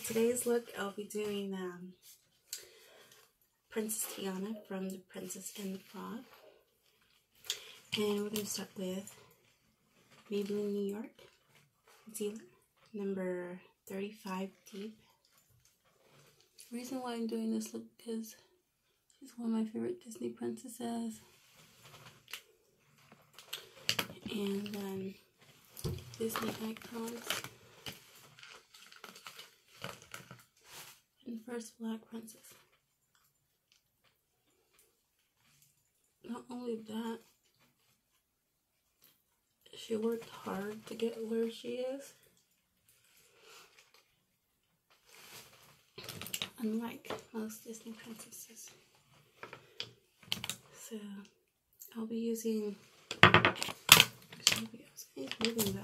today's look, I'll be doing Princess Tiana from The Princess and the Frog. And we're going to start with Maybelline New York Concealer, number 35 Deep. The reason why I'm doing this look is she's one of my favorite Disney princesses. And Disney icons. And first Black Princess. Not only that, she worked hard to get where she is. Unlike most Disney princesses. So, I'll be using, I'll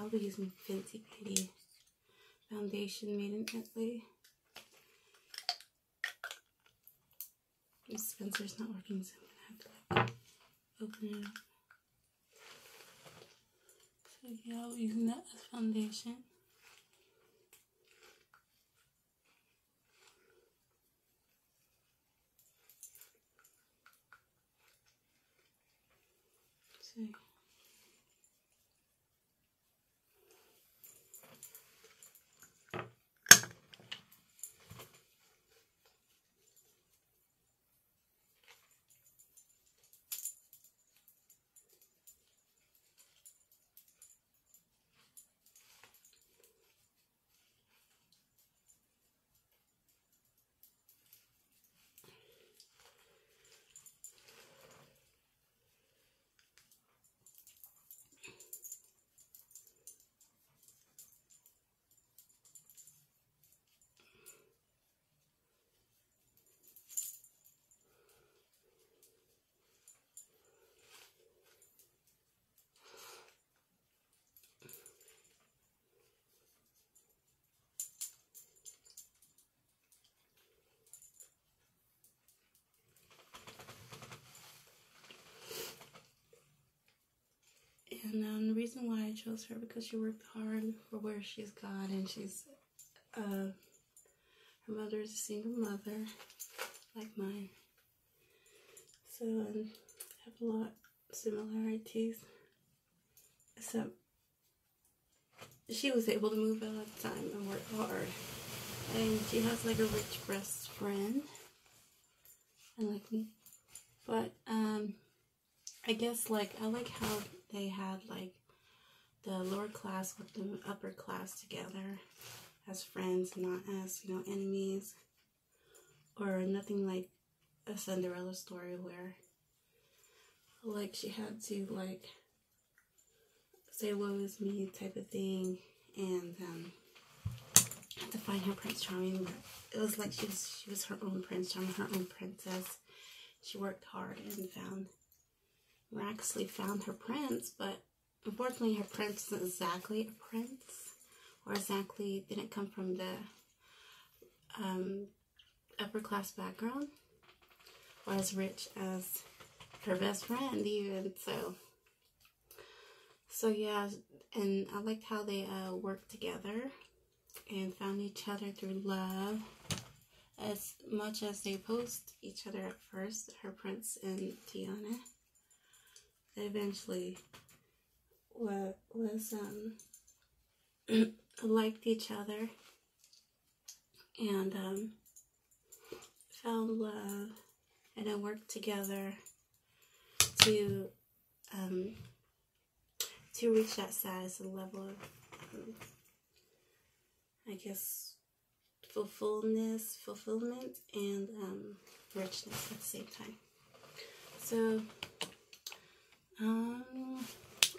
be using Fenty Beauty foundation made in Italy. Spencer's not working, so I'm gonna have to open it up. So yeah, I'll be using that as foundation. See. And the reason why I chose her, because she worked hard for where she's got, and she's, her mother is a single mother, like mine. So, have a lot of similarities, except she was able to move out of time and work hard. And she has like a rich best friend, unlike me. But, I guess, like, I like how they had, like, the lower class with the upper class together as friends, not as, you know, enemies. Or nothing like a Cinderella story where, like, she had to, like, say woe is me type of thing, and, had to find her Prince Charming. But it was like she was her own Prince Charming, her own princess. She worked hard and miraculously found her prince, but unfortunately her prince isn't exactly a prince, or exactly didn't come from the upper class background, or as rich as her best friend even. So yeah, and I liked how they worked together and found each other through love. As much as they opposed each other at first, her prince and Tiana, they eventually liked each other and found love, and then worked together to reach that status and level of I guess fulfillment, and richness at the same time. So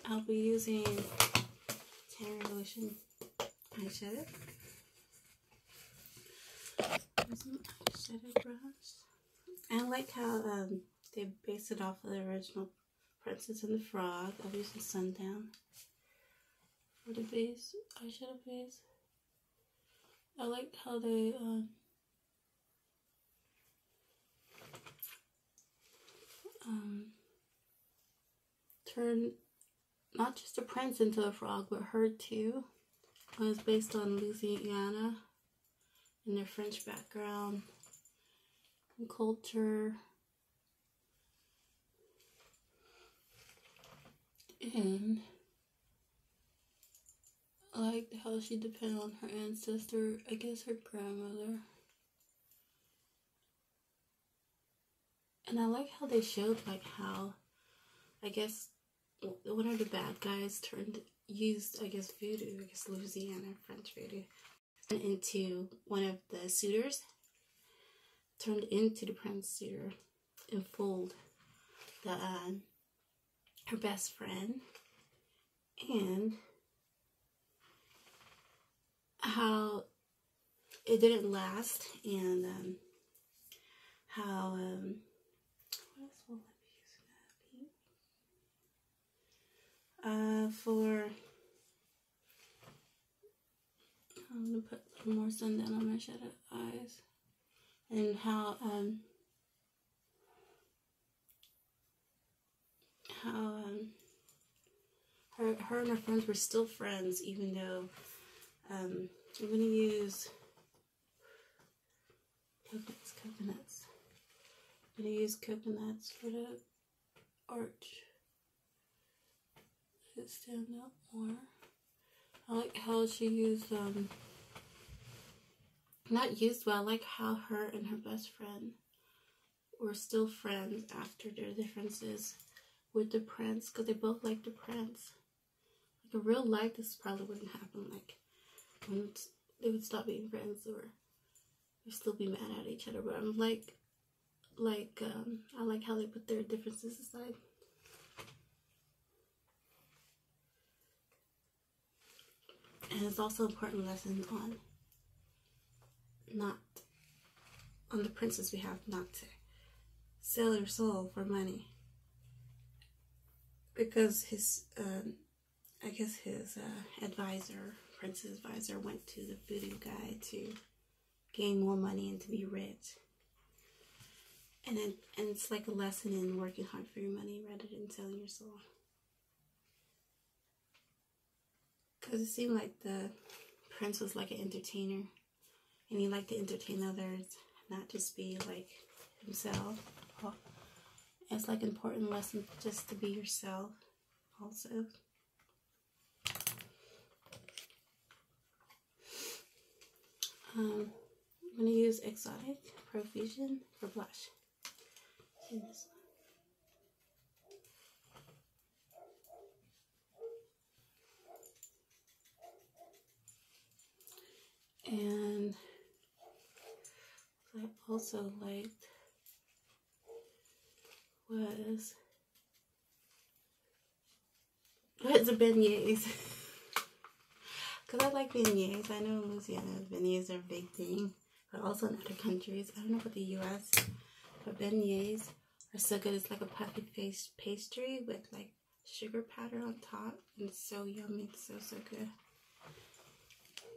I'll be using Tiana Lotion eyeshadow. There's some eyeshadow brush. I like how they based it off of the original Princess and the Frog. I'll be using Sundown for the base, eyeshadow base. I like how they turned not just a prince into a frog, but her too. It was based on Louisiana and their French background and culture. And I liked how she depended on her ancestor, I guess her grandmother. And I like how they showed like how, I guess, one of the bad guys used, I guess, voodoo, I guess Louisiana, French voodoo, into one of the suitors, turned into the prince suitor, and fooled the, her best friend, and how it didn't last, and how, what else will I be using? For, I'm gonna put a little more sundown on my shaded eyes, and how her and her friends were still friends, even though I'm gonna use coconuts. I'm gonna use coconuts for the arch. Let it stand out more. I like how she used not used, but I like how her and her best friend were still friends after their differences with the prince, because they both liked the prince. Like in real life, this probably wouldn't happen. Like when they would stop being friends, or they'd still be mad at each other. But I'm I like how they put their differences aside. And it's also an important lesson on the princes we have, not to sell your soul for money. Because his, I guess his prince's advisor, went to the voodoo guy to gain more money and to be rich. And it's like a lesson in working hard for your money rather than selling your soul. Because it seemed like the prince was like an entertainer, and he liked to entertain others, not just be like himself. It's like an important lesson just to be yourself also. I'm going to use Exotic Profusion for blush. In this one. And I also liked was the beignets. Because I like beignets. I know in Louisiana beignets are a big thing, but also in other countries. I don't know about the US, but beignets are so good. It's like a puffy pastry with like sugar powder on top, and it's so yummy. It's so good.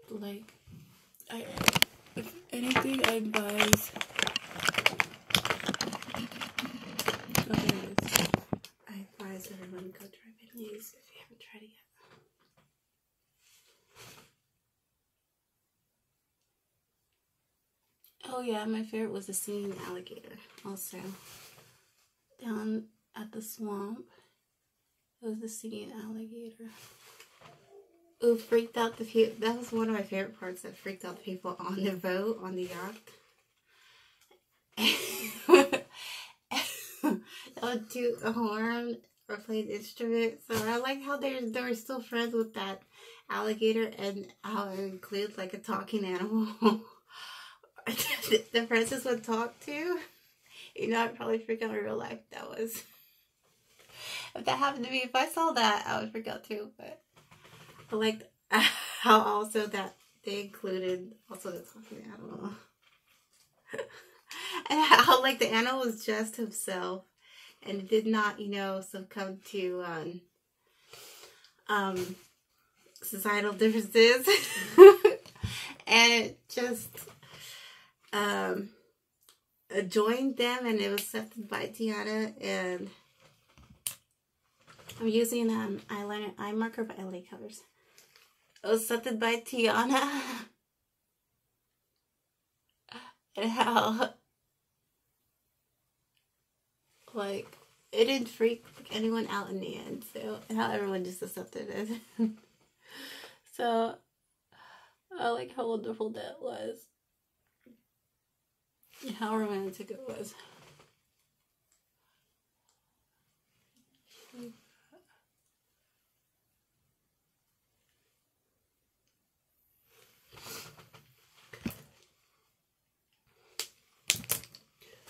Like, if anything, I advise. Oh, there it is. I advise everyone go try beignets if you haven't tried it yet. Oh yeah, my favorite was the singing alligator. Also, down at the swamp, it was the singing alligator. Ooh, freaked out the people. That was one of my favorite parts, that freaked out the people on the boat, on the yacht. That would toot a horn or play an instrument. So I like how they were still friends with that alligator, and how it includes like a talking animal. The princess would talk to. You know, I'd probably freak out in real life. That was, if that happened to me, if I saw that, I would freak out too. But I liked how also that they included also the talking animal. And how like the animal was just himself and did not, you know, succumb to societal differences. And it just joined them, and it was accepted by Tiana. And I'm using eyeliner, eye marker by LA Colors. It was accepted by Tiana. and how, like, it didn't freak anyone out in the end, so, and how everyone just accepted it. So, like how wonderful that was, and how romantic it was.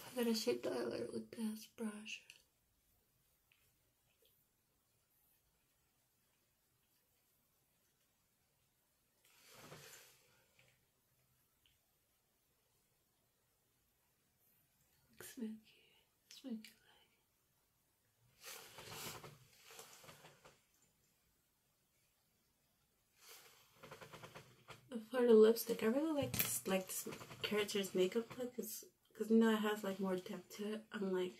I'm gonna shape the eyeliner with this brush. Smoky, smoky leg. For the lipstick, I really like this character's makeup look, because you know it has like more depth to it, unlike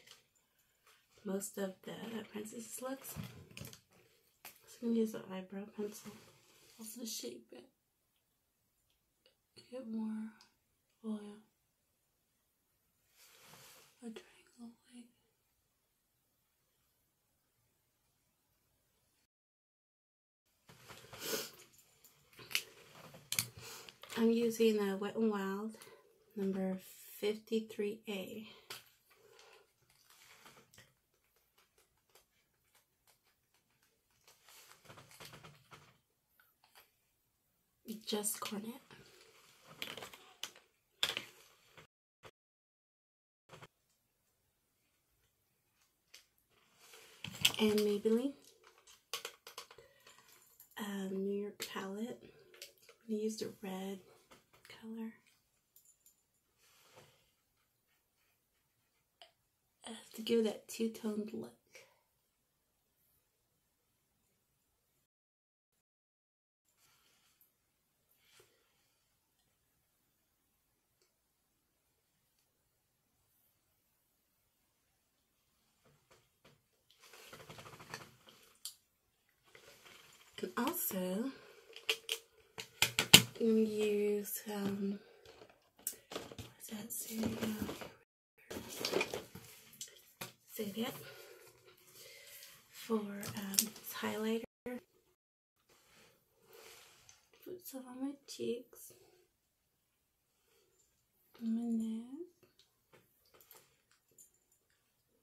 most of the princess looks. So I'm gonna use an eyebrow pencil, also shape it, get more volume. A triangle like. I'm using a Wet n Wild number 53A. Just Cornet. And Maybelline. New York palette. I'm going to use the red color. To give that two-toned look. And also, I'm going to use, what's that saying? Say that. For highlighter. Put some on my cheeks. On my neck.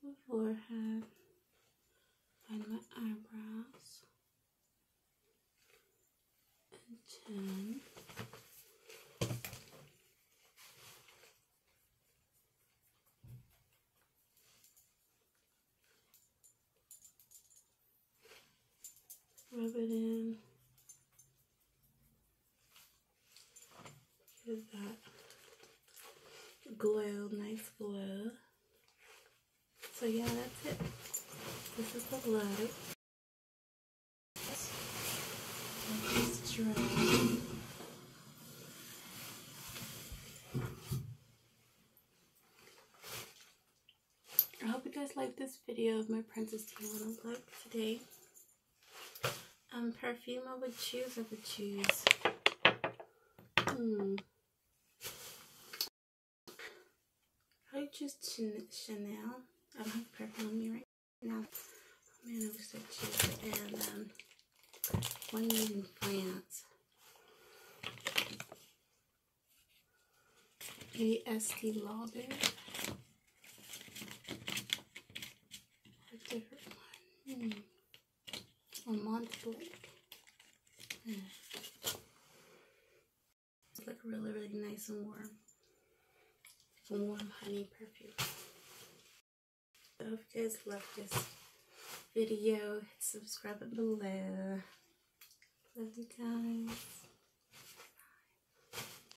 My forehead. And my eyebrows. And chin. Rub it in. Give that glow, nice glow. So yeah, that's it. This is the look. It's dry. I hope you guys like this video of my Princess Tiana look today. Perfume I would choose. I would choose Chanel. I don't have perfume on me right now. Oh man, I wish I'd choose it. And one made in France. A Estee Lauder. A different one. A Montblanc. It's like really, really nice and warm. It's a warm honey perfume. I hope you guys love this video. Hit subscribe below. Love you guys.